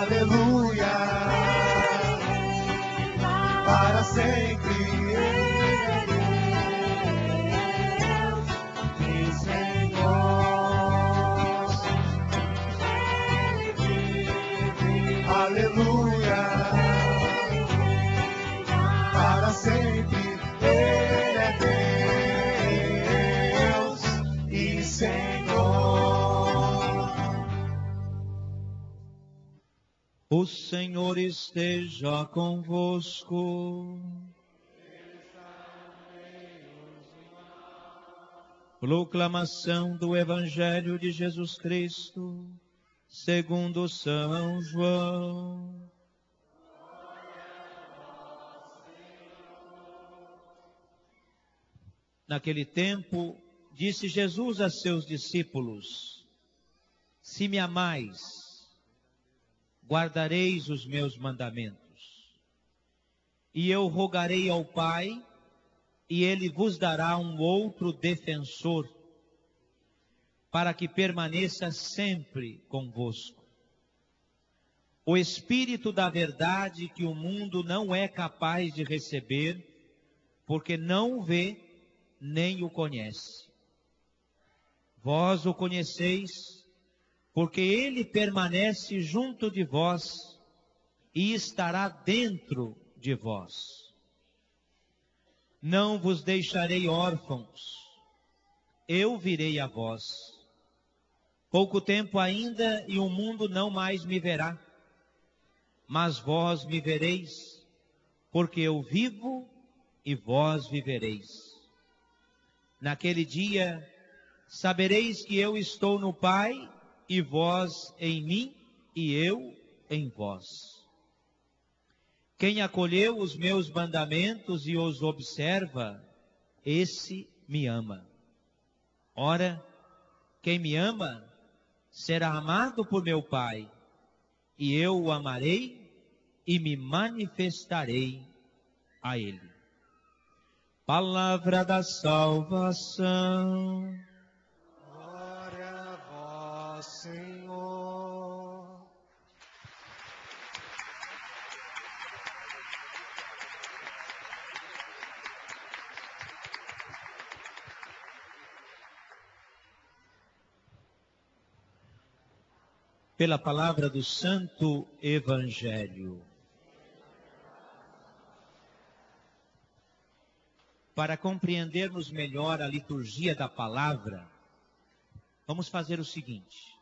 aleluia, para sempre. Aleluia, para sempre Ele é Deus e Senhor. O Senhor esteja convosco. Proclamação do Evangelho de Jesus Cristo segundo São João. Naquele tempo, disse Jesus a seus discípulos: se me amais, guardareis os meus mandamentos. E eu rogarei ao Pai, e Ele vos dará um outro defensor, para que permaneça sempre convosco. O Espírito da verdade que o mundo não é capaz de receber, porque não o vê nem o conhece. Vós o conheceis, porque ele permanece junto de vós e estará dentro de vós. Não vos deixarei órfãos, eu virei a vós. Pouco tempo ainda e o mundo não mais me verá, mas vós me vereis, porque eu vivo e vós vivereis. Naquele dia sabereis que eu estou no Pai, e vós em mim, e eu em vós. Quem acolheu os meus mandamentos e os observa, esse me ama. Ora, quem me ama será amado por meu Pai, e eu o amarei e me manifestarei a ele. Palavra da salvação. Glória a vós, Senhor. Pela palavra do Santo Evangelho. Para compreendermos melhor a liturgia da palavra, vamos fazer o seguinte.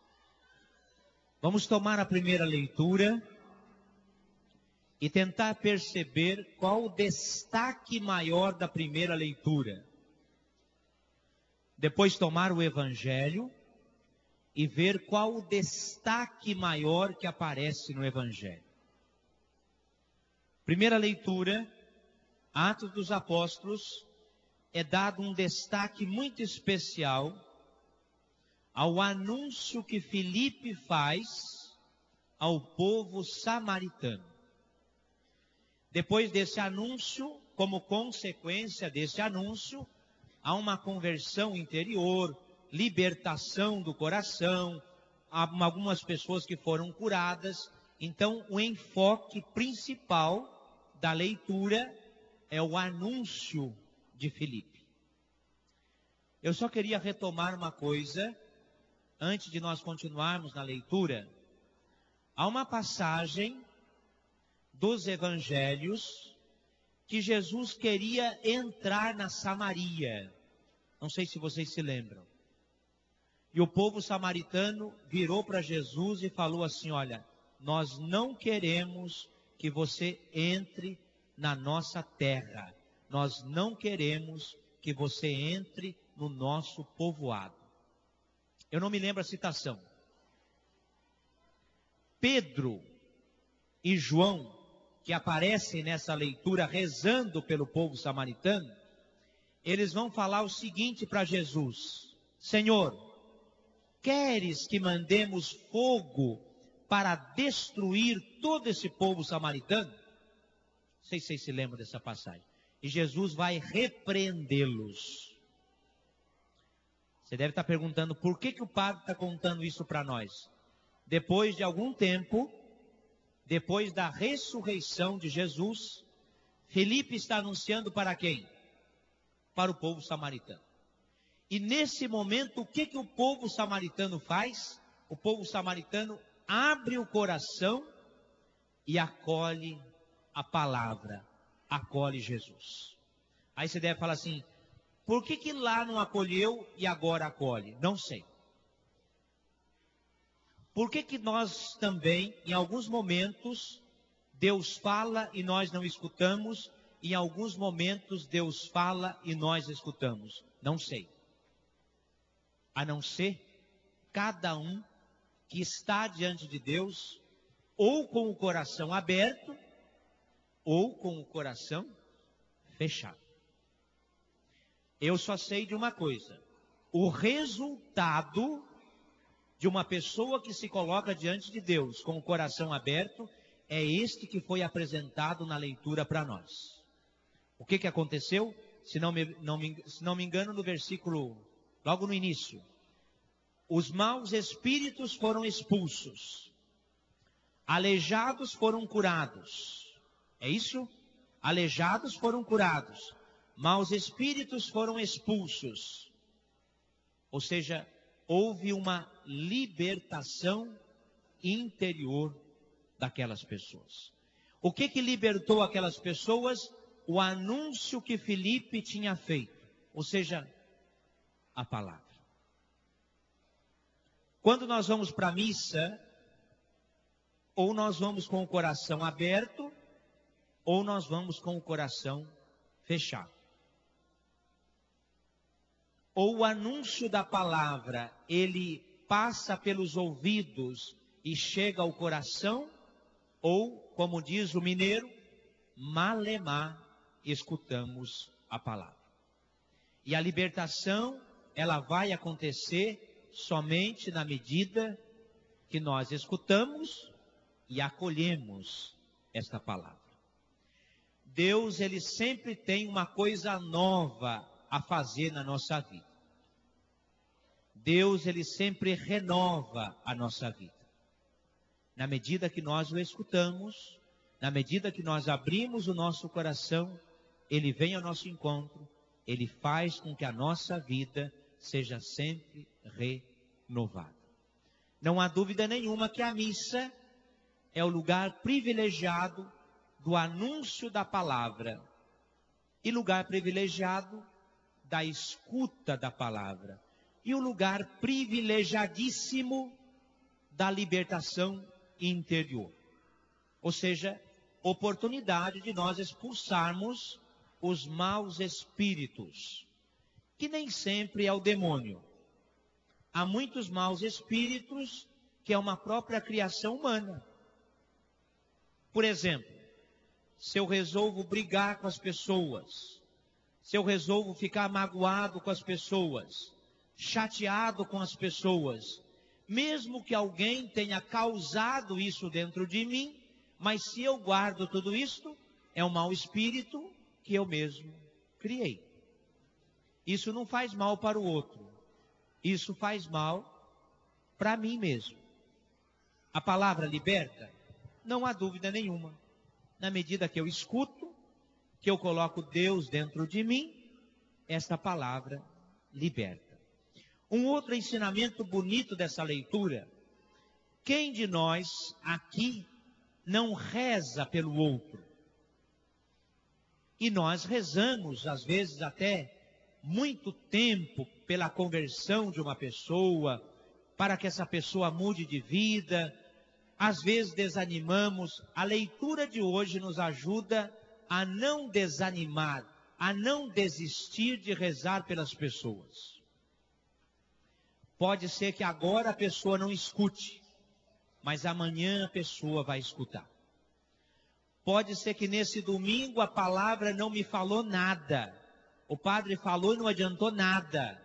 Vamos tomar a primeira leitura e tentar perceber qual o destaque maior da primeira leitura. Depois tomar o Evangelho e ver qual o destaque maior que aparece no Evangelho. Primeira leitura, Atos dos Apóstolos, é dado um destaque muito especial ao anúncio que Filipe faz ao povo samaritano. Depois desse anúncio, como consequência desse anúncio, há uma conversão interior, libertação do coração, algumas pessoas que foram curadas. Então, o enfoque principal da leitura é o anúncio de Filipe. Eu só queria retomar uma coisa, antes de nós continuarmos na leitura. Há uma passagem dos evangelhos que Jesus queria entrar na Samaria. Não sei se vocês se lembram. E o povo samaritano virou para Jesus e falou assim: olha, nós não queremos que você entre na nossa terra. Nós não queremos que você entre no nosso povoado. Eu não me lembro a citação. Pedro e João, que aparecem nessa leitura rezando pelo povo samaritano, eles vão falar o seguinte para Jesus: Senhor, queres que mandemos fogo para destruir todo esse povo samaritano? Não sei se vocês se lembram dessa passagem. E Jesus vai repreendê-los. Você deve estar perguntando por que o padre está contando isso para nós. Depois de algum tempo, depois da ressurreição de Jesus, Filipe está anunciando para quem? Para o povo samaritano. E nesse momento, o que o povo samaritano faz? O povo samaritano abre o coração e acolhe a palavra, acolhe Jesus. Aí você deve falar assim, por que lá não acolheu e agora acolhe? Não sei. Por que nós também, em alguns momentos, Deus fala e nós não escutamos, e em alguns momentos Deus fala e nós escutamos? Não sei. A não ser cada um que está diante de Deus, ou com o coração aberto, ou com o coração fechado. Eu só sei de uma coisa: o resultado de uma pessoa que se coloca diante de Deus com o coração aberto é este que foi apresentado na leitura para nós. O que aconteceu? Se não me engano, no versículo, logo no início, os maus espíritos foram expulsos, aleijados foram curados. É isso? Aleijados foram curados, maus espíritos foram expulsos. Ou seja, houve uma libertação interior daquelas pessoas. O que libertou aquelas pessoas? O anúncio que Filipe tinha feito, ou seja, a palavra. Quando nós vamos para a missa, ou nós vamos com o coração aberto, ou nós vamos com o coração fechado. Ou o anúncio da palavra, ele passa pelos ouvidos e chega ao coração, ou, como diz o mineiro, malemar, escutamos a palavra. E a libertação, ela vai acontecer somente na medida que nós escutamos e acolhemos esta palavra. Deus, ele sempre tem uma coisa nova a fazer na nossa vida. Deus, ele sempre renova a nossa vida. Na medida que nós o escutamos, na medida que nós abrimos o nosso coração, ele vem ao nosso encontro, ele faz com que a nossa vida seja sempre renovada. Não há dúvida nenhuma que a missa é o lugar privilegiado do anúncio da palavra e lugar privilegiado da escuta da palavra e o lugar privilegiadíssimo da libertação interior. Ou seja, oportunidade de nós expulsarmos os maus espíritos, que nem sempre é o demônio. Há muitos maus espíritos que é uma própria criação humana. Por exemplo, se eu resolvo brigar com as pessoas, se eu resolvo ficar magoado com as pessoas, chateado com as pessoas, mesmo que alguém tenha causado isso dentro de mim, mas se eu guardo tudo isto, é um mau espírito que eu mesmo criei. Isso não faz mal para o outro, isso faz mal para mim mesmo. A palavra liberta? Não há dúvida nenhuma. Na medida que eu escuto, que eu coloco Deus dentro de mim, esta palavra liberta. Um outro ensinamento bonito dessa leitura: quem de nós aqui não reza pelo outro? E nós rezamos, às vezes até muito tempo, pela conversão de uma pessoa, para que essa pessoa mude de vida. Às vezes desanimamos. A leitura de hoje nos ajuda a não desanimar, a não desistir de rezar pelas pessoas. Pode ser que agora a pessoa não escute, mas amanhã a pessoa vai escutar. Pode ser que nesse domingo a palavra não me falou nada. O padre falou e não adiantou nada.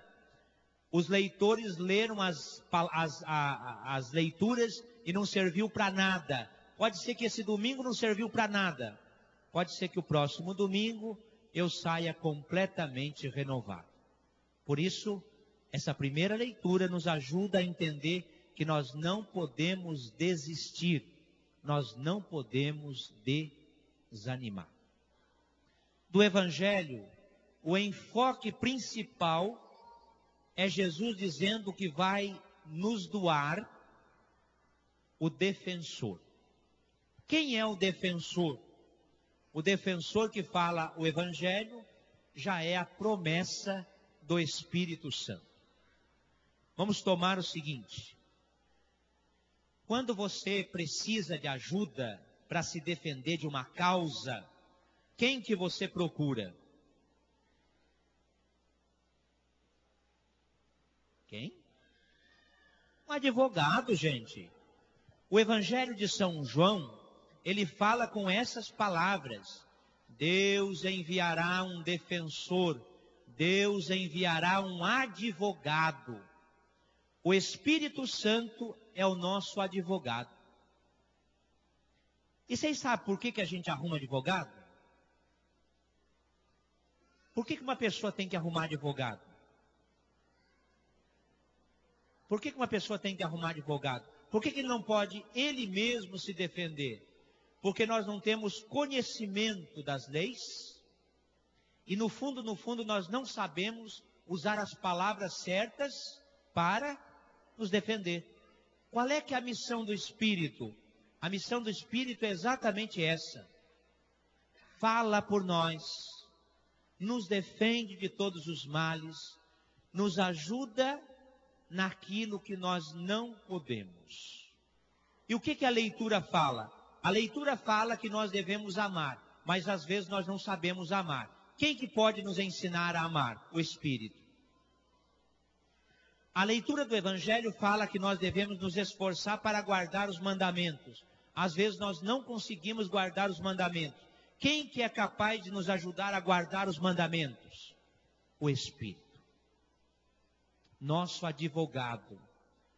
Os leitores leram as leituras e não serviu para nada. Pode ser que esse domingo não serviu para nada. Pode ser que o próximo domingo eu saia completamente renovado. Por isso, essa primeira leitura nos ajuda a entender que nós não podemos desistir. nós não podemos desanimar. Do Evangelho, o enfoque principal é Jesus dizendo que vai nos doar o defensor. Quem é o defensor? O defensor que fala o Evangelho já é a promessa do Espírito Santo. Vamos tomar o seguinte: quando você precisa de ajuda para se defender de uma causa, quem que você procura? Quem? Um advogado, gente. O Evangelho de São João, ele fala com essas palavras: Deus enviará um defensor, Deus enviará um advogado. O Espírito Santo é o nosso advogado. E vocês sabem por que a gente arruma advogado? Por que uma pessoa tem que arrumar advogado? Por que uma pessoa tem que arrumar advogado? Por que ele não pode ele mesmo se defender? Porque nós não temos conhecimento das leis e no fundo, nós não sabemos usar as palavras certas para nos defender. Qual é que é a missão do Espírito? A missão do Espírito é exatamente essa: fala por nós, nos defende de todos os males, nos ajuda naquilo que nós não podemos. E o que a leitura fala? A leitura fala que nós devemos amar, mas às vezes nós não sabemos amar. Quem que pode nos ensinar a amar? O Espírito. A leitura do Evangelho fala que nós devemos nos esforçar para guardar os mandamentos. Às vezes nós não conseguimos guardar os mandamentos. Quem que é capaz de nos ajudar a guardar os mandamentos? O Espírito. Nosso advogado,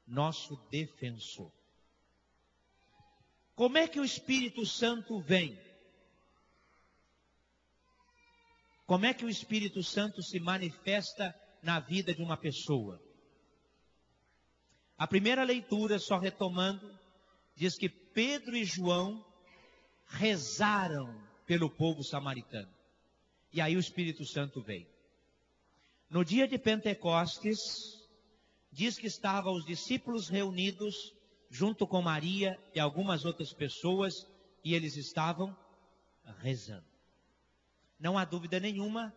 nosso defensor. Como é que o Espírito Santo vem? Como é que o Espírito Santo se manifesta na vida de uma pessoa? A primeira leitura, só retomando, diz que Pedro e João rezaram pelo povo samaritano. E aí o Espírito Santo veio. No dia de Pentecostes, diz que estavam os discípulos reunidos junto com Maria e algumas outras pessoas, e eles estavam rezando. Não há dúvida nenhuma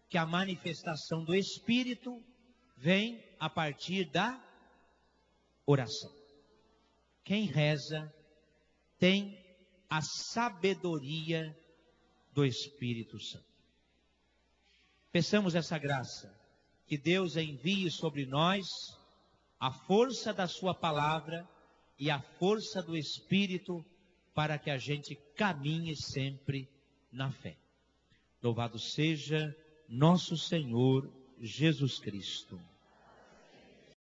que a manifestação do Espírito vem a partir da oração. Quem reza tem a sabedoria do Espírito Santo. Peçamos essa graça, que Deus envie sobre nós a força da sua palavra e a força do Espírito para que a gente caminhe sempre na fé. Louvado seja nosso Senhor Jesus Cristo.